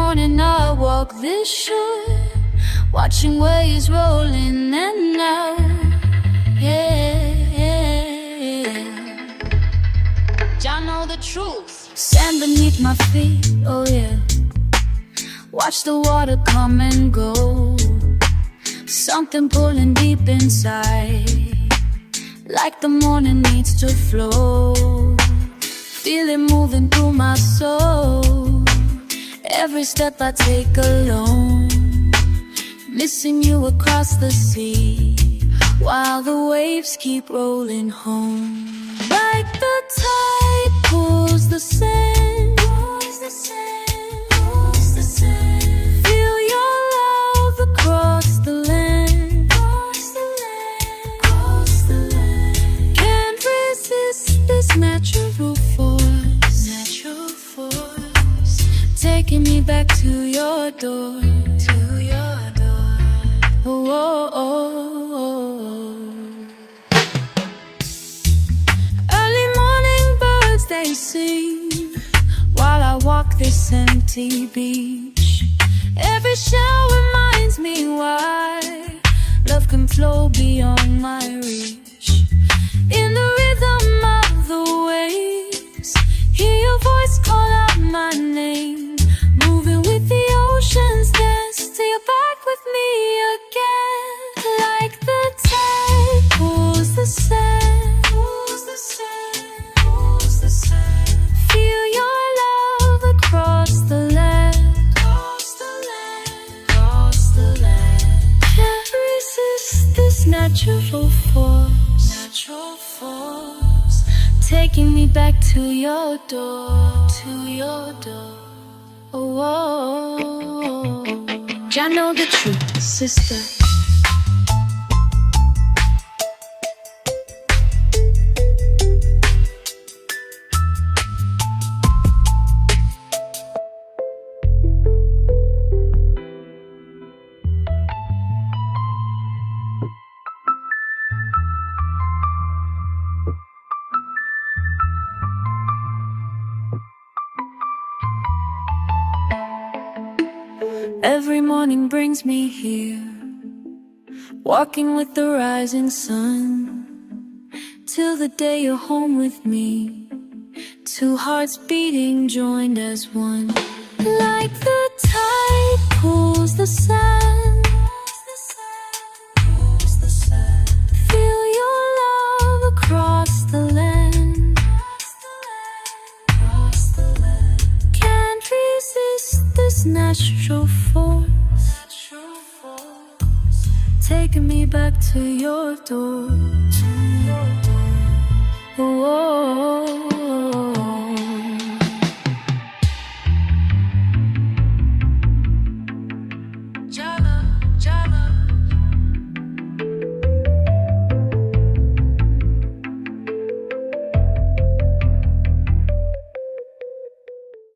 morning I walk this shore, watching waves roll in and out. Yeah, I know the truth. Sand beneath my feet, oh yeah. Watch the water come and go. Something pulling deep inside, like the morning needs to flow. Feel it moving through my soul. Every step I take alone, missing you across the sea, while the waves keep rolling home. Like the tide pulls the sand, pulls the sand, pulls the sand. Feel your love across the land, across the land, across the land. Can't resist this natural force, natural force, taking me back to your door, to your door. Oh, oh, oh, oh. Early morning birds, they sing while I walk this empty beach. Every shell reminds me why love can flow beyond my reach. In the rhythm of the waves, hear your voice call out my name. Moving with the ocean's dance till you're back with me again. Like the tide pulls the sand, pulls the sand, pulls the sand. Feel your love across the land, across the land, across the land. Can't resist this natural force, natural force, taking me back to your door, to your door. Oh, oh, oh, oh. I know the truth, sister. Every morning brings me here, walking with the rising sun, till the day you're home with me. Two hearts beating, joined as one. Like the tide pulls the sand, pulls the sand. Feel your love across the land, across the land. Can't resist this natural force, taking me back to your door, to your door. Oh, oh, oh, oh.